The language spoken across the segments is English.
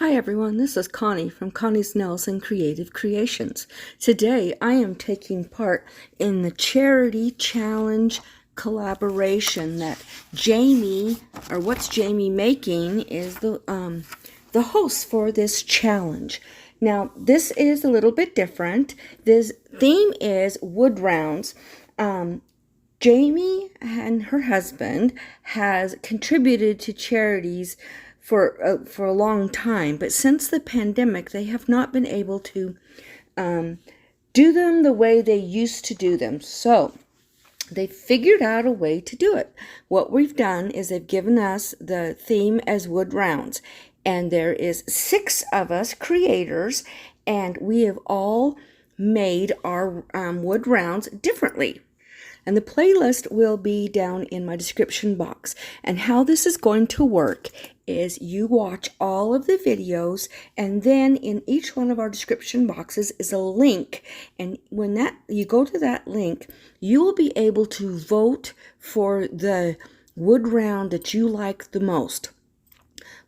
Hi everyone, this is Connie from Connie's Nails and Creative Creations. Today I am taking part in the Charity Challenge collaboration that Jamie, or What's Jamie Making, is the host for this challenge. Now this is a little bit different. This theme is wood rounds. Jamie and her husband has contributed to charities for a long time, but since the pandemic, they have not been able to do them the way they used to do them. So they figured out a way to do it. What we've done is they've given us the theme as wood rounds, and there is 6 of us creators, and we have all made our wood rounds differently. And the playlist will be down in my description box. And how this is going to work is you watch all of the videos, and then in each one of our description boxes is a link. And when you go to that link, you will be able to vote for the wood round that you like the most.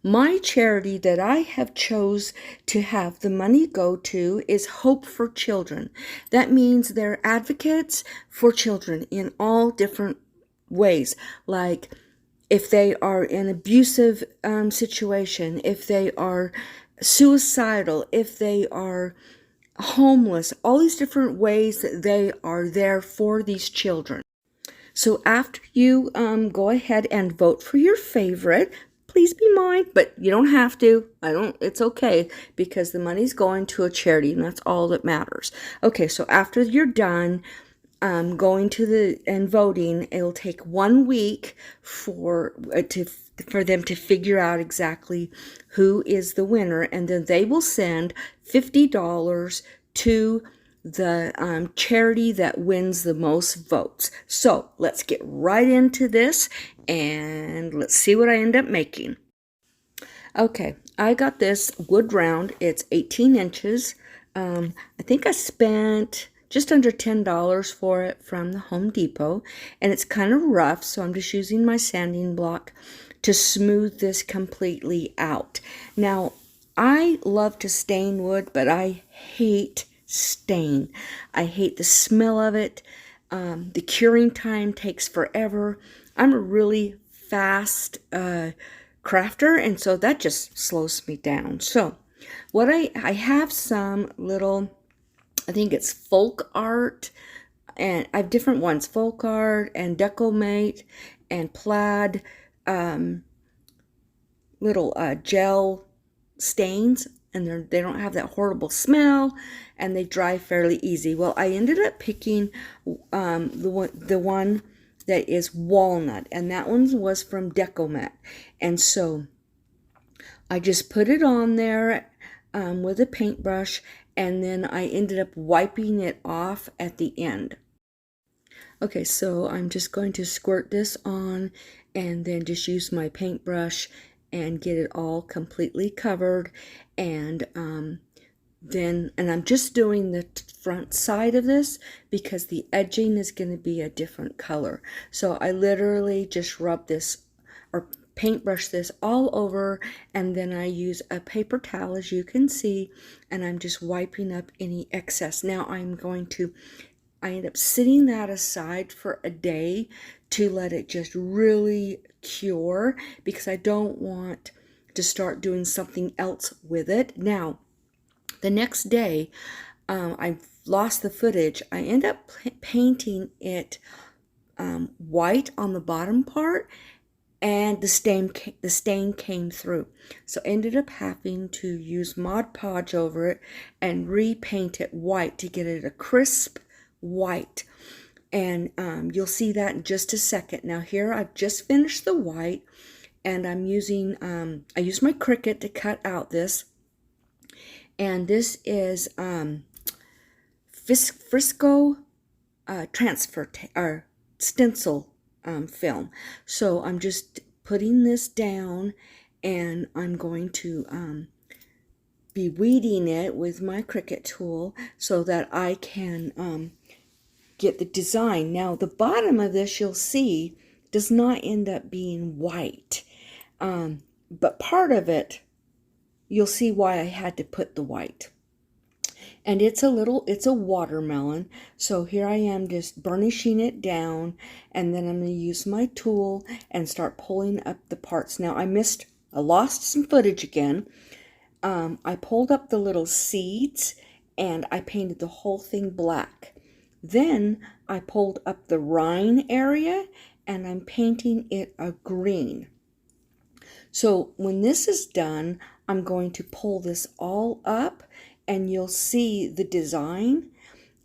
My charity that I have chose to have the money go to is Hope for Children. That means they're advocates for children in all different ways, like if they are in an abusive situation, if they are suicidal, if they are homeless, all these different ways that they are there for these children. So after you go ahead and vote for your favorite, please be mine, but you don't have to. It's okay, because the money's going to a charity, and that's all that matters. Okay, so after you're done going to and voting, it'll take 1 week for them to figure out exactly who is the winner, and then they will send $50 to the charity that wins the most votes. So let's get right into this and let's see what I end up making. Okay, I got this wood round. It's 18 inches. I think I spent just under $10 for it from the Home Depot, and it's kind of rough, so I'm just using my sanding block to smooth this completely out. Now, I love to stain wood, but I hate stain. I hate the smell of it. The curing time takes forever. I'm a really fast crafter, and so that just slows me down. So what I have some little, I think it's folk art, and I have different ones, folk art and Decor and Plaid, little gel stains, and they don't have that horrible smell, and they dry fairly easy. Well, I ended up picking the one that is walnut, and that one was from Decor. And so I just put it on there with a paintbrush, and then I ended up wiping it off at the end. Okay, so I'm just going to squirt this on and then just use my paintbrush and get it all completely covered. And I'm just doing the front side of this because the edging is going to be a different color. So I literally just rub this or paintbrush this all over, and then I use a paper towel, as you can see, and I'm just wiping up any excess. Now I end up sitting that aside for a day to let it just really cure, because I don't want to start doing something else with it. Now, the next day, I've lost the footage. I end up painting it white on the bottom part, and the stain came through. So I ended up having to use Mod Podge over it and repaint it white to get it a crisp white. And you'll see that in just a second. Now here I've just finished the white, and I'm using I used my Cricut to cut out this, and this is Frisco transfer or stencil film. So I'm just putting this down, and I'm going to be weeding it with my Cricut tool so that I can get the design. Now the bottom of this, you'll see, does not end up being white, but part of it you'll see why I had to put the white. And it's a watermelon. So here I am just burnishing it down, and then I'm going to use my tool and start pulling up the parts. Now I lost some footage again. I pulled up the little seeds and I painted the whole thing black. Then I pulled up the rind area and I'm painting it a green. So when this is done, I'm going to pull this all up and you'll see the design.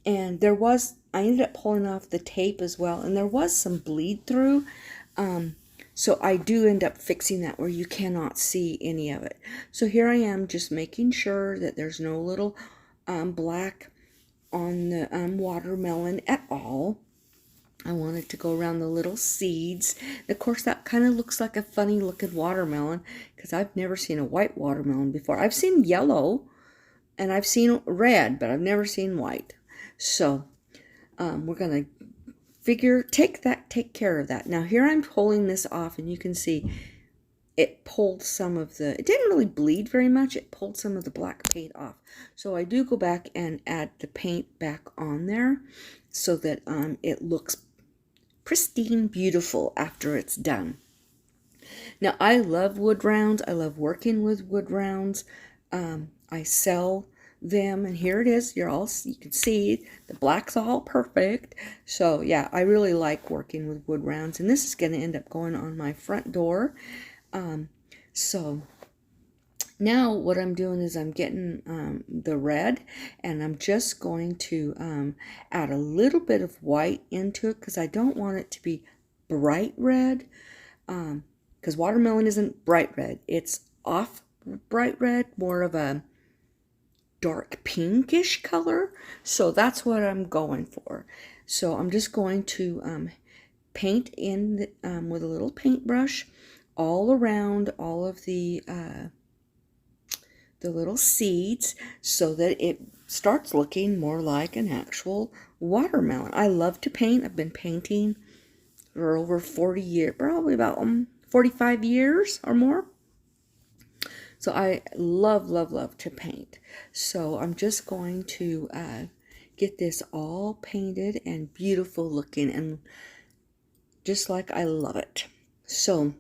And I ended up pulling off the tape as well, and there was some bleed through. So I do end up fixing that where you cannot see any of it. So here I am just making sure that there's no little black on the watermelon at all. I wanted to go around the little seeds. Of course, that kind of looks like a funny looking watermelon because I've never seen a white watermelon before. I've seen yellow and I've seen red, but I've never seen white. So we're going to take care of that. Now here I'm pulling this off, and you can see it pulled it didn't really bleed very much. It pulled some of the black paint off. So I do go back and add the paint back on there so that it looks pristine, beautiful after it's done. Now I love wood rounds. I love working with wood rounds. I sell them, and here it is. You can see the black's all perfect. So yeah, I really like working with wood rounds, and this is going to end up going on my front door. So now what I'm doing is I'm getting the red, and I'm just going to add a little bit of white into it because I don't want it to be bright red, because watermelon isn't bright red. It's off bright red, more of a dark pinkish color. So that's what I'm going for. So I'm just going to paint in with a little paintbrush all around all of the little seeds so that it starts looking more like an actual watermelon. I love to paint. I've been painting for over 40 years, probably about 45 years or more. So I love, love, love to paint. So I'm just going to get this all painted and beautiful looking, and just like I love it. So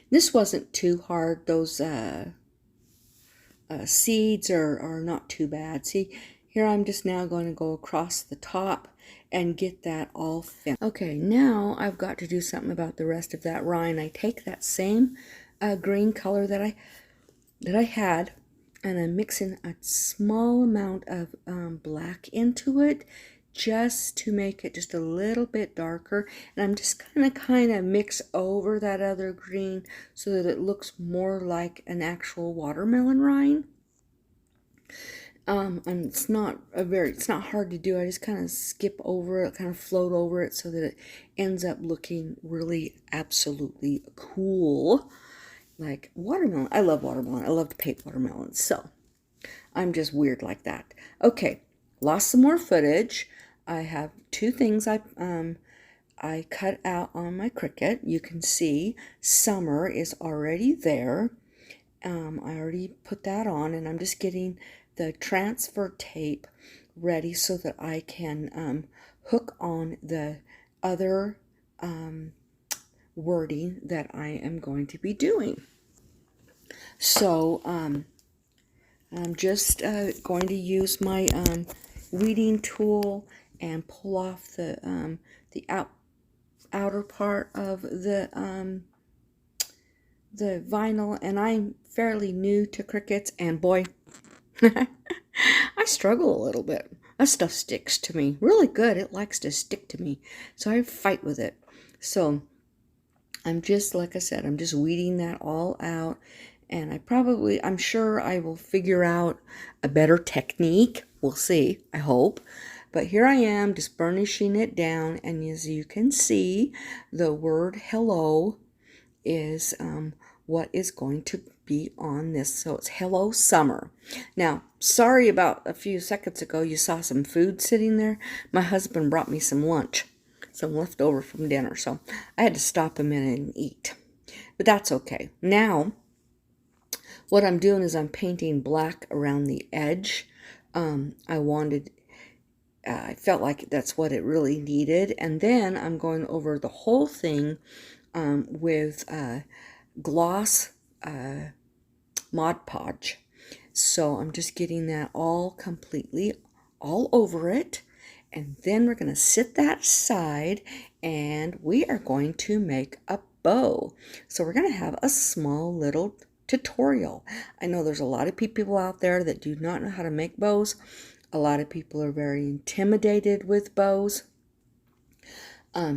this wasn't too hard. Those seeds are not too bad. See, here I'm just now going to go across the top and get that all finished. Okay, now I've got to do something about the rest of that rind. I take that same green color that I had, and I'm mixing a small amount of black into it just to make it just a little bit darker, and I'm just kind of mix over that other green so that it looks more like an actual watermelon rind. And it's not hard to do. I just kind of skip over it, kind of float over it so that it ends up looking really absolutely cool. Like watermelon. I love watermelon. I love to paint watermelons. So I'm just weird like that. Okay, lost some more footage. I have two things I cut out on my Cricut. You can see summer is already there. I already put that on, and I'm just getting the transfer tape ready so that I can hook on the other wording that I am going to be doing. So I'm just going to use my weeding tool and pull off the outer part of the vinyl. And I'm fairly new to Cricuts, and boy, I struggle a little bit. That stuff sticks to me really good. It likes to stick to me, so I fight with it. So I'm just, like I said, I'm just weeding that all out, and I'm sure I will figure out a better technique. We'll see, I hope. But here I am just burnishing it down, and as you can see, the word hello is what is going to be on this. So it's Hello Summer. Now, sorry about a few seconds ago you saw some food sitting there. My husband brought me some lunch, some leftover from dinner, so I had to stop a minute and eat. But that's okay. Now, What I'm doing is I'm painting black around the edge. I felt like that's what it really needed. And then I'm going over the whole thing with gloss Mod Podge. So I'm just getting that all completely all over it. And then we're going to sit that aside and we are going to make a bow. So we're going to have a small little tutorial. I know there's a lot of people out there that do not know how to make bows. A lot of people are very intimidated with bows.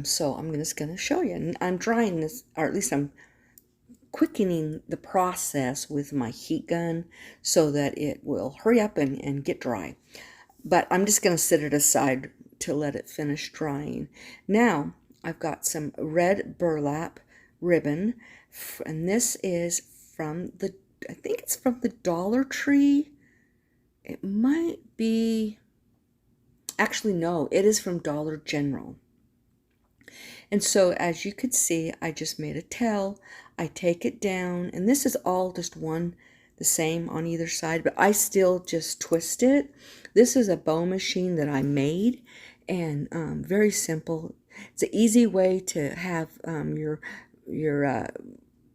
So I'm just going to show you. And I'm drying this, or at least I'm quickening the process with my heat gun so that it will hurry up and get dry. But I'm just going to set it aside to let it finish drying. Now I've got some red burlap ribbon, and this is from the, I think it's from the Dollar Tree. It might be, actually no, it is from Dollar General. And so as you could see, I just made a tail. I take it down, and this is all just one, the same on either side, but I still just twist it. This is a bow machine that I made, and very simple. It's an easy way to have your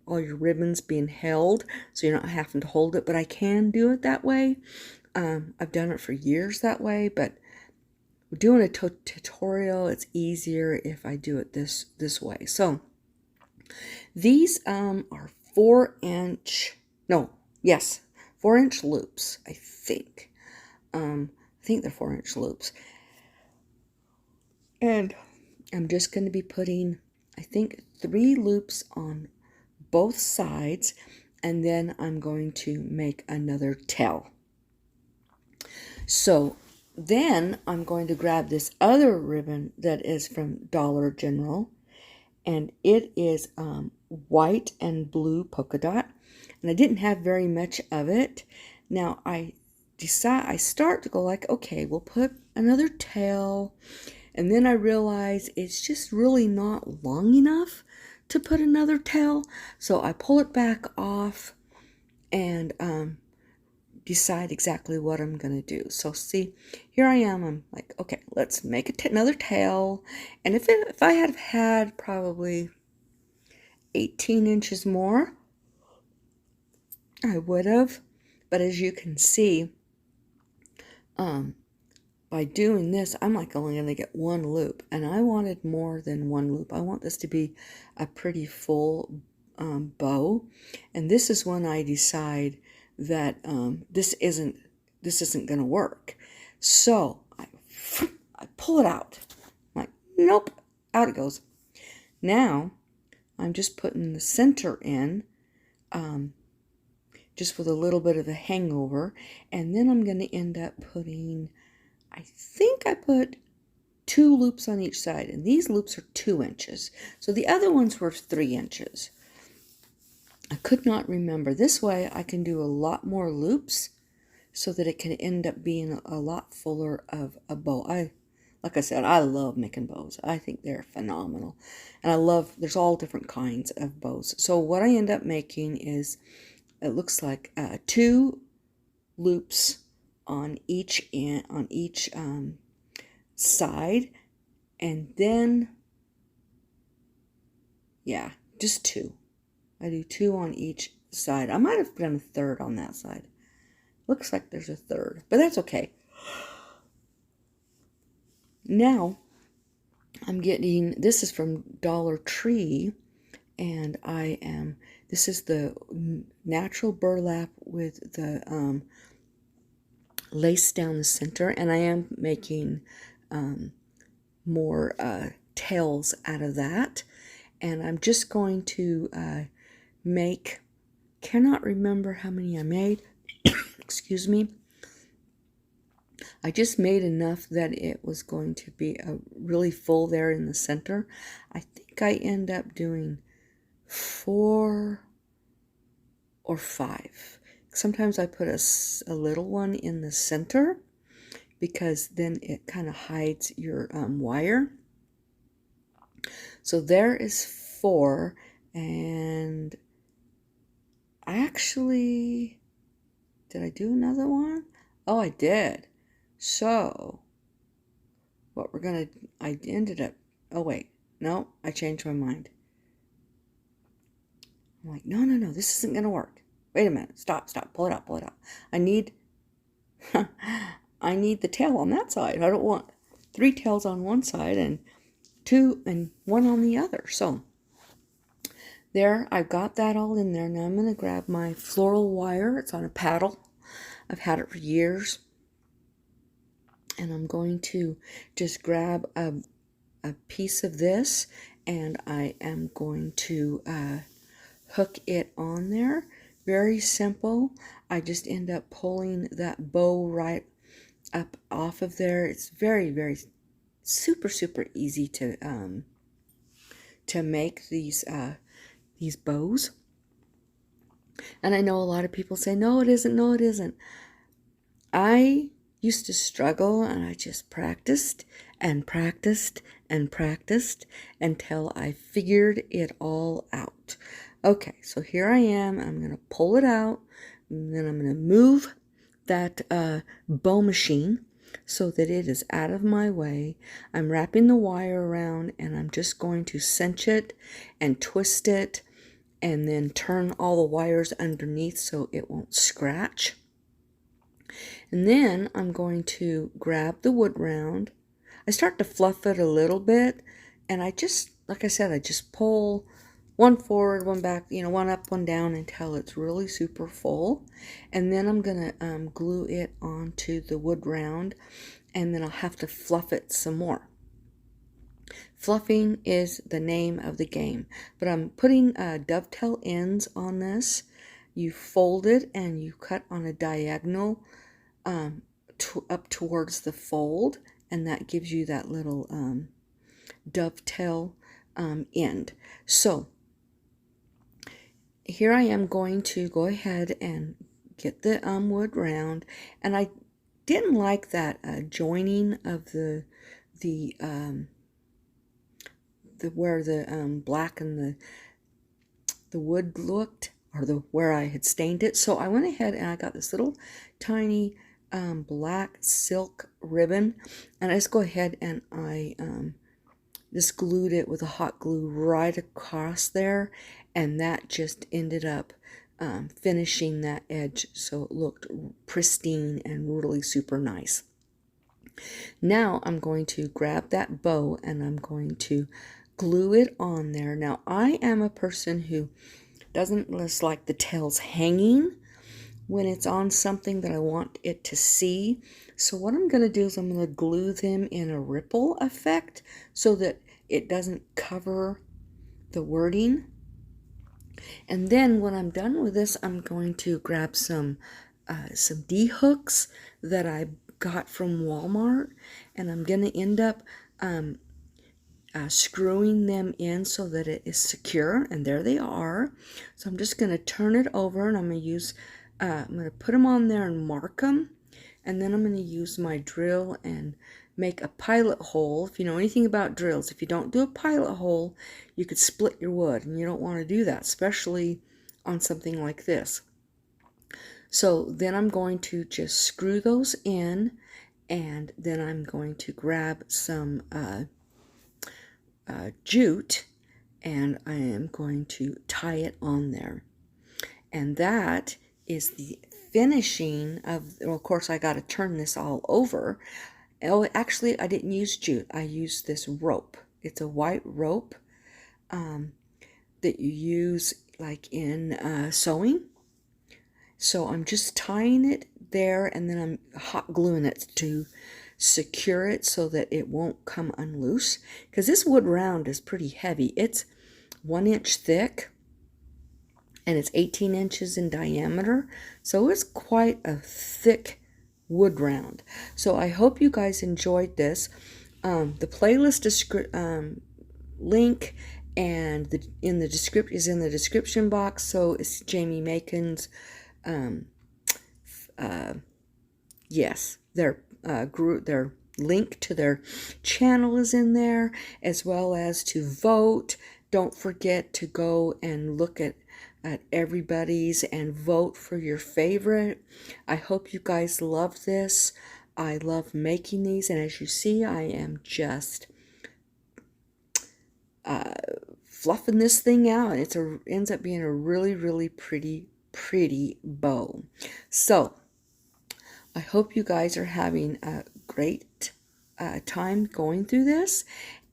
all your ribbons being held, so you're not having to hold it, but I can do it that way. I've done it for years that way, but doing a tutorial, it's easier if I do it this way. So these are 4-inch, no, yes, 4-inch loops, I think. I think they're 4-inch loops. And I'm just going to be putting, I think, 3 loops on both sides, and then I'm going to make another tail. So then I'm going to grab this other ribbon that is from Dollar General, and it is white and blue polka dot, and I didn't have very much of it. Now I start to go like, okay, we'll put another tail, and then I realize it's just really not long enough to put another tail, so I pull it back off and decide exactly what I'm going to do. So see, here I am. I'm like, okay, let's make another tail. And if I had had probably 18 inches more, I would have. But as you can see, by doing this, I'm like only going to get 1 loop. And I wanted more than 1 loop. I want this to be a pretty full bow. And this is when I decide that this isn't going to work. So I pull it out. I'm like, nope, out it goes. Now I'm just putting the center in, just with a little bit of a hangover, and then I'm going to end up putting, I think I put 2 loops on each side, and these loops are 2 inches. So the other ones were 3 inches. I could not remember. This way I can do a lot more loops so that it can end up being a lot fuller of a bow. Like I said, I love making bows. I think they're phenomenal. And there's all different kinds of bows. So what I end up making is, it looks like 2 loops on each side, and then, yeah, just 2. I do 2 on each side. I might have done a 3rd on that side. Looks like there's a 3rd, but that's okay. Now, I'm getting, this is from Dollar Tree, and this is the natural burlap with the lace down the center, and I am making more tails out of that. And I'm just going to cannot remember how many I made. Excuse me. I just made enough that it was going to be really full there in the center. I think I end up doing 4 or 5. Sometimes I put a little one in the center because then it kind of hides your wire. So there is 4, and Actually, did I do another one? Oh, I did. So, I ended up, oh wait, no, I changed my mind. I'm like, no, this isn't gonna work. Wait a minute, stop, pull it out. I need, I need the tail on that side. I don't want 3 tails on one side and 2 and 1 on the other. So, there, I've got that all in there. Now I'm going to grab my floral wire. It's on a paddle. I've had it for years. And I'm going to just grab a piece of this, and I am going to hook it on there. Very simple. I just end up pulling that bow right up off of there. It's very, very super easy to make these bows. And I know a lot of people say, no, it isn't. I used to struggle, and I just practiced until I figured it all out. Okay, so here I am. I'm going to pull it out, and then I'm going to move that bow machine so that it is out of my way. I'm wrapping the wire around, and I'm just going to cinch it and twist it and then turn all the wires underneath so it won't scratch. And then I'm going to grab the wood round. I start to fluff it a little bit, and I just, like I said, I just pull one forward, one back, one up, one down until it's really super full. And then I'm going to glue it onto the wood round, and then I'll have to fluff it some more. Fluffing is the name of the game, but I'm putting dovetail ends on this. You fold it and you cut on a diagonal up towards the fold, and that gives you that little dovetail end. So here I am going to go ahead and get the wood round, and I didn't like that joining of the where the black and the wood looked, or where I had stained it. So I went ahead and I got this little tiny black silk ribbon, and I just go ahead and I just glued it with a hot glue right across there, and that just ended up finishing that edge so it looked pristine and really super nice. Now I'm going to grab that bow and I'm going to glue it on there. Now I am a person who doesn't just like the tails hanging when it's on something that I want it to see. So what I'm going to do is I'm going to glue them in a ripple effect so that it doesn't cover the wording. And then when I'm done with this, I'm going to grab some D hooks that I got from Walmart, and I'm going to end up screwing them in so that it is secure, and there they are. So I'm just going to turn it over, and I'm going to put them on there and mark them, and then I'm going to use my drill and make a pilot hole. If you know anything about drills, if you don't do a pilot hole, you could split your wood, and you don't want to do that, especially on something like this. So then I'm going to just screw those in, and then I'm going to grab some jute, and I am going to tie it on there. And that is the finishing of course I got to turn this all over. Oh, actually I didn't use jute. I used this rope. It's a white rope that you use like in sewing. So I'm just tying it there, and then I'm hot gluing it to secure it so that it won't come unloose, because this wood round is pretty heavy. It's 1 inch thick and it's 18 inches in diameter, so it's quite a thick wood round. So I hope you guys enjoyed this. The playlist link and in the description box. So it's Jamie Makin's yes, their link to their channel is in there, as well as to vote. Don't forget to go and look at at everybody's and vote for your favorite. I hope you guys love this. I love making these, and as you see, I am just fluffing this thing out. Ends up being a really, really pretty bow. So I hope you guys are having a great time going through this,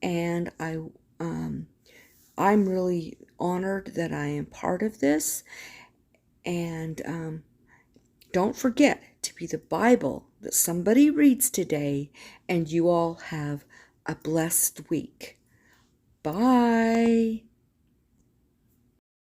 and I'm really honored that I am part of this. And don't forget to be the Bible that somebody reads today, and you all have a blessed week. Bye.